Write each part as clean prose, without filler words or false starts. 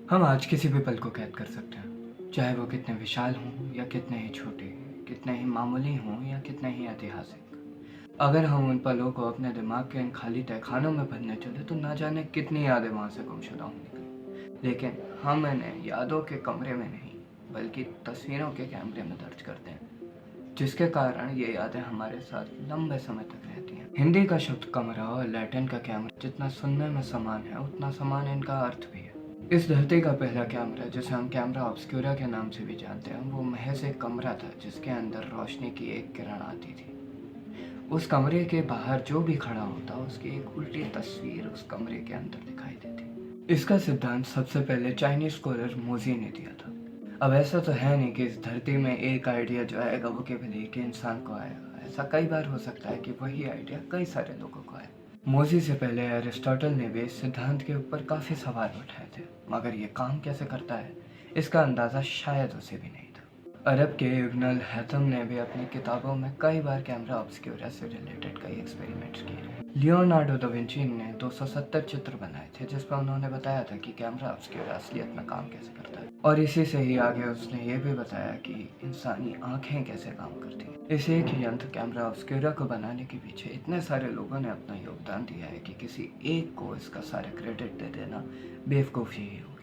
हम आज किसी भी पल को कैद कर सकते हैं, चाहे वो कितने विशाल हों या कितने ही छोटे, कितने ही मामूली हों या कितने ही ऐतिहासिक। अगर हम उन पलों को अपने दिमाग के इन खाली तहखानों में भरने चले तो ना जाने कितनी यादें वहाँ से गुमशुदा होंगी। लेकिन हम इन्हें यादों के कमरे में नहीं, बल्कि तस्वीरों के कैमरे में दर्ज करते हैं, जिसके कारण ये यादें हमारे साथ लंबे समय तक रहती हैं। हिंदी का शब्द कमरा और लैटिन का कैमरा जितना सुनने में समान है, उतना समान इनका अर्थ भी है। इस धरती का पहला कैमरा, जिसे हम कैमरा ऑब्सक्यूरा के नाम से भी जानते हैं, वो महज एक कमरा था जिसके अंदर रोशनी की एक किरण आती थी। उस कमरे के बाहर जो भी खड़ा होता, उसकी एक उल्टी तस्वीर उस कमरे के अंदर दिखाई देती। इसका सिद्धांत सबसे पहले चाइनीज स्कॉलर मोजी ने दिया था। अब ऐसा तो है नहीं कि इस धरती में एक आइडिया जो आएगा वो केवल एक ही इंसान को आएगा। ऐसा कई बार हो सकता है कि वही आइडिया कई सारे लोगों को आए। मोजी से पहले एरिस्टोटल ने भी इस सिद्धांत के ऊपर काफ़ी सवाल उठाए थे, मगर ये काम कैसे करता है इसका अंदाज़ा शायद उसे भी नहीं था। अरब के इब्न अल हैथम ने भी अपनी किताबों में कई बार कैमरा ऑब्सक्यूरा से रिलेटेड कई एक्सपेरिमेंट्स किए। लियोनार्डो दा विंची ने 270 चित्र बनाए थे, जिसमें उन्होंने बताया था कि कैमरा ऑब्सक्यूरा असलियत में काम कैसे करता है। और इसी से ही आगे उसने ये भी बताया कि इंसानी आंखें कैसे काम करती हैं। इस एक ही यंत्र कैमरा ऑब्सक्यूरा को बनाने के पीछे इतने सारे लोगों ने अपना योगदान दिया है कि किसी एक को इसका सारा क्रेडिट दे देना बेवकूफ़ी ही होगी।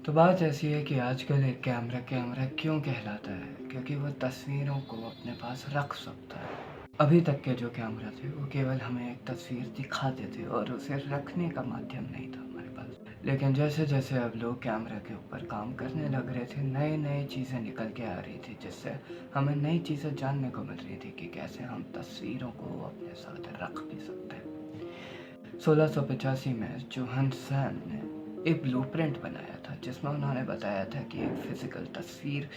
तो बात ऐसी है कि आजकल एक कैमरा कैमरा क्यों कहलाता है, क्योंकि वो तस्वीरों को अपने पास रख सकता है। अभी तक के जो कैमरा थे वो केवल हमें एक तस्वीर दिखाते थे और उसे रखने का माध्यम नहीं था हमारे पास। लेकिन जैसे जैसे अब लोग कैमरा के ऊपर काम करने लग रहे थे, नए नए चीज़ें निकल के आ रही थी, जिससे हमें नई चीज़ें जानने को मिल रही थी कि कैसे हम तस्वीरों को अपने साथ रख भी सकते हैं। 1685 में जोहान सैन ने एक ब्लूप्रिंट बनाया था, जिसमें उन्होंने बताया था कि एक फिजिकल तस्वीर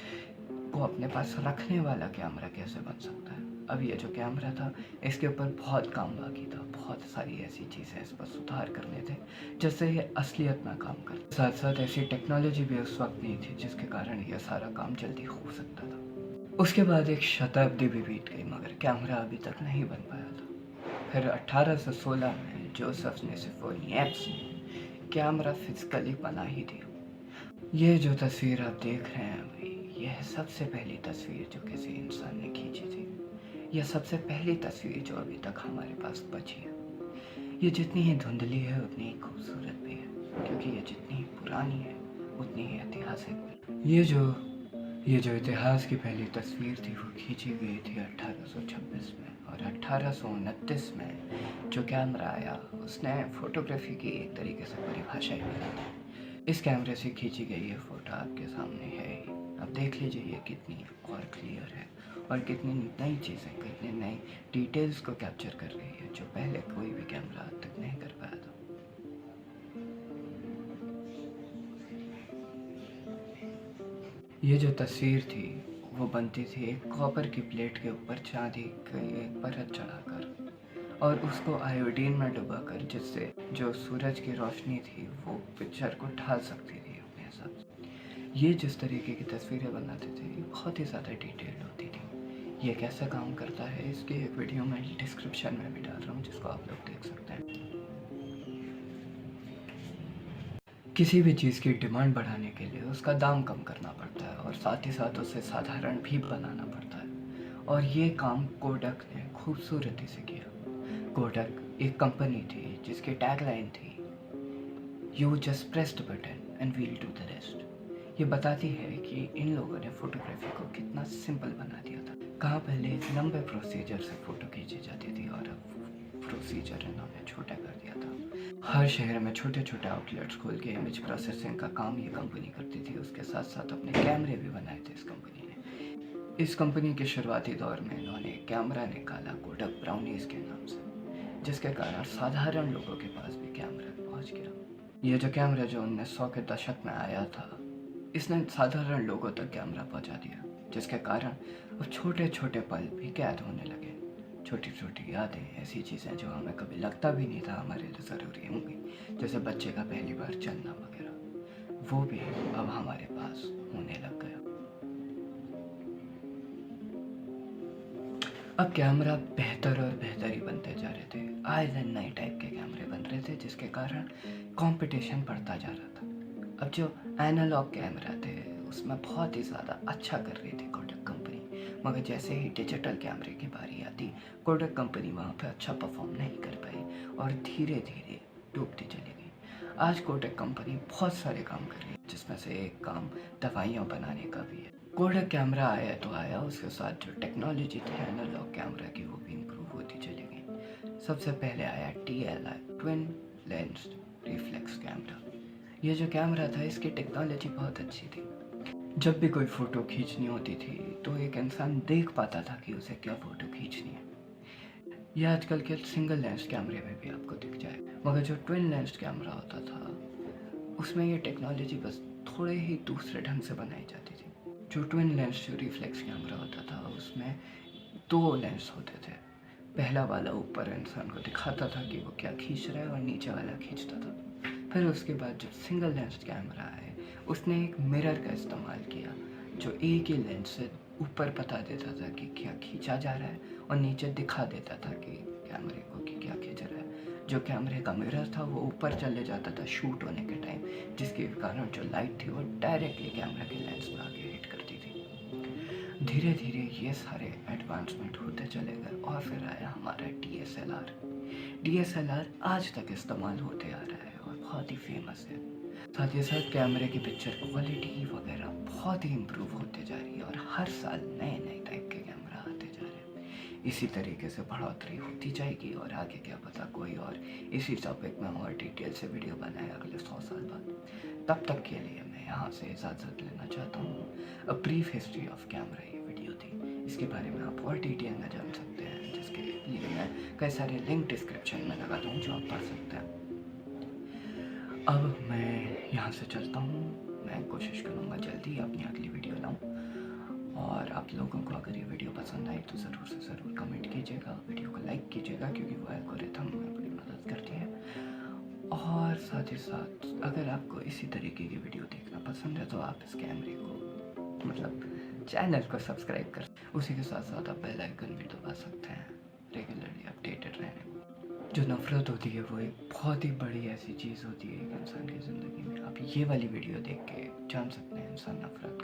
को अपने पास रखने वाला कैमरा कैसे बन सकता है। अब ये जो कैमरा था, इसके ऊपर बहुत काम बाकी था, बहुत सारी ऐसी चीज़ें इस पर सुधार करने थे जिससे ये असलियत में काम करता। साथ साथ ऐसी टेक्नोलॉजी भी उस वक्त नहीं थी जिसके कारण यह सारा काम जल्दी हो सकता था। उसके बाद एक शताब्दी भी बीत गई, मगर कैमरा अभी तक नहीं बन पाया था। फिर 1816 में जोसेफ निसिफोनियप्स ने कैमरा फिजिकली बना ही दिया। ये जो तस्वीर आप देख रहे हैं अभी, यह सबसे पहली तस्वीर जो किसी इंसान ने खींची थी। यह सबसे पहली तस्वीर जो अभी तक हमारे पास बची है। ये जितनी ही धुंधली है उतनी ही खूबसूरत भी है, क्योंकि ये जितनी ही पुरानी है उतनी ही ऐतिहासिक भी। ये जो इतिहास की पहली तस्वीर थी वो खींची गई थी 1826 में, और 1829 में जो कैमरा आया उसने फोटोग्राफी की एक तरीके से परिभाषा ही बना दी। इस कैमरे से खींची गई ये फ़ोटो आपके सामने है ही। अब देख लीजिए ये कितनी और क्लियर है और कितनी नई चीज़ें, कितनी नई डिटेल्स को कैप्चर कर रही है, जो पहले कोई भी कैमरा आज तक नहीं कर पाया था। ये जो तस्वीर थी वो बनती थी एक कॉपर की प्लेट के ऊपर चांदी की एक परत चढ़ाकर, और उसको आयोडीन में डुबाकर, जिससे जो सूरज की रोशनी थी वो पिक्चर को ढाल सकती थी अपने हिसाब से। ये जिस तरीके की तस्वीरें बनाते थे ये बहुत ही ज़्यादा डिटेल्ड होती थी। ये कैसे काम करता है इसकी एक वीडियो मैं डिस्क्रिप्शन में भी डाल रहा हूँ, जिसको आप लोग देख सकते हैं। किसी भी चीज़ की डिमांड बढ़ाने के लिए उसका दाम कम करना पड़ता है और साथ ही साथ उसे साधारण भी बनाना पड़ता है, और ये काम कोडक ने खूबसूरती से किया। कोडक एक कंपनी थी जिसकी टैगलाइन थी, you just press the button and we'll do the rest. ये बताती है कि इन लोगों ने फोटोग्राफी को कितना सिंपल बना दिया था। कहाँ पहले एक लंबे प्रोसीजर से फ़ोटो खींची जाती थी और अब प्रोसीजर इन्होंने छोटा कर दिया था। हर शहर में छोटे छोटे आउटलेट्स खोल के इमेज प्रोसेसिंग का काम ये कंपनी करती थी। उसके साथ साथ अपने कैमरे भी बनाए थे इस कंपनी ने। इस कंपनी के शुरुआती दौर में इन्होंने कैमरा निकाला कोडक ब्राउनीज के नाम से, जिसके कारण साधारण लोगों के पास भी कैमरा पहुंच गया। ये जो कैमरा जो 1900 के दशक में आया था, इसने साधारण लोगों तक कैमरा पहुंचा दिया, जिसके कारण अब छोटे-छोटे पल भी कैद होने लगे। छोटी-छोटी यादें, ऐसी चीज़ें जो हमें कभी लगता भी नहीं था हमारे लिए ज़रूरी होंगी, जैसे बच्चे का पहली बार चलना वगैरह, वो भी अब हमारे पास होने लग गया। अब कैमरा बेहतर और बेहतर ही बनते जा रहे थे। आए दिन नए टाइप के कैमरे बन रहे थे, जिसके कारण कंपटीशन बढ़ता जा रहा था। अब जो एनालॉग कैमरा थे उसमें बहुत ही ज़्यादा अच्छा कर रही थी कोडक कंपनी, मगर जैसे ही डिजिटल कैमरे की बारी आती, कोडक कंपनी वहाँ पे अच्छा परफॉर्म नहीं कर पाई और धीरे धीरे डूबती चली गई। आज कोडक कंपनी बहुत सारे काम कर रही है, जिसमें से एक काम दवाइयाँ बनाने का भी है। कोडक कैमरा आया तो आया, उसके साथ जो टेक्नोलॉजी थी एनालॉग कैमरा की वो भी इम्प्रूव होती चली गई। सबसे पहले आया TLI, twin lens reflex camera. ये जो कैमरा था इसकी टेक्नोलॉजी बहुत अच्छी थी। जब भी कोई फ़ोटो खींचनी होती थी तो एक इंसान देख पाता था कि उसे क्या फ़ोटो खींचनी है। यह आजकल के सिंगल लेंस कैमरे में भी आपको दिख जाए, मगर जो ट्विन लेंस कैमरा होता था उसमें ये टेक्नोलॉजी बस थोड़े ही दूसरे ढंग से बनाई जाती थी। जो ट्विन लेंस जो रिफ्लेक्स कैमरा होता था उसमें 2 लेंस होते थे। पहला वाला ऊपर इंसान को दिखाता था कि वो क्या खींच रहा है और नीचे वाला खींचता था। फिर उसके बाद जब सिंगल लेंस कैमरा आए, उसने एक मिरर का इस्तेमाल किया, जो एक ही लेंस से ऊपर बता देता था कि क्या खींचा जा रहा है और नीचे दिखा देता था कि कैमरे को कि क्या खींच रहा है। जो कैमरे का मिरर था वो ऊपर चले जाता था शूट होने के टाइम, जिसके कारण जो लाइट थी वो डायरेक्टली कैमरा के लेंस में आके हिट करती थी। धीरे धीरे ये सारे एडवांसमेंट होते चले गए और फिर आया हमारा DSLR। DSLR आज तक इस्तेमाल होते आ रहा है और बहुत ही फेमस है। साथ ही साथ कैमरे की पिक्चर क्वालिटी वगैरह बहुत ही इम्प्रूव होते जा रही है और हर साल नए नए टाइप के कैमरा आते जा रहे हैं। इसी तरीके से बढ़ोतरी होती जाएगी और आगे क्या पता कोई और इसी टॉपिक में और डिटेल से वीडियो बनाए अगले 100 साल बाद। तब तक के लिए मैं यहाँ से इजाज़त लेना चाहता हूँ। A brief history of camera ये वीडियो थी, इसके बारे में आप और डिटेल में जान सकते हैं, जिसके लिए मैं कई सारे लिंक डिस्क्रिप्शन में लगा दूँ जो आप पढ़ सकते हैं। अब मैं यहाँ से चलता हूँ। मैं कोशिश करूँगा जल्दी अपनी अगली वीडियो लाऊँ, और आप लोगों को अगर ये वीडियो पसंद आई तो ज़रूर से ज़रूर कमेंट कीजिएगा, वीडियो को लाइक कीजिएगा, क्योंकि वो एल्गोरिथम में बड़ी मदद करती है। और साथ ही साथ अगर आपको इसी तरीके की वीडियो देखना पसंद है तो आप इस कैमरे को चैनल को सब्सक्राइब कर, उसी के साथ साथ आप बेल आइकन भी दबा सकते हैं रेगुलरली अपडेटेड रहने को। जो नफ़रत होती है वो एक बहुत ही बड़ी ऐसी चीज़ होती है एक इंसान की ज़िंदगी में। आप ये वाली वीडियो देख के जान सकते हैं इंसान नफ़रत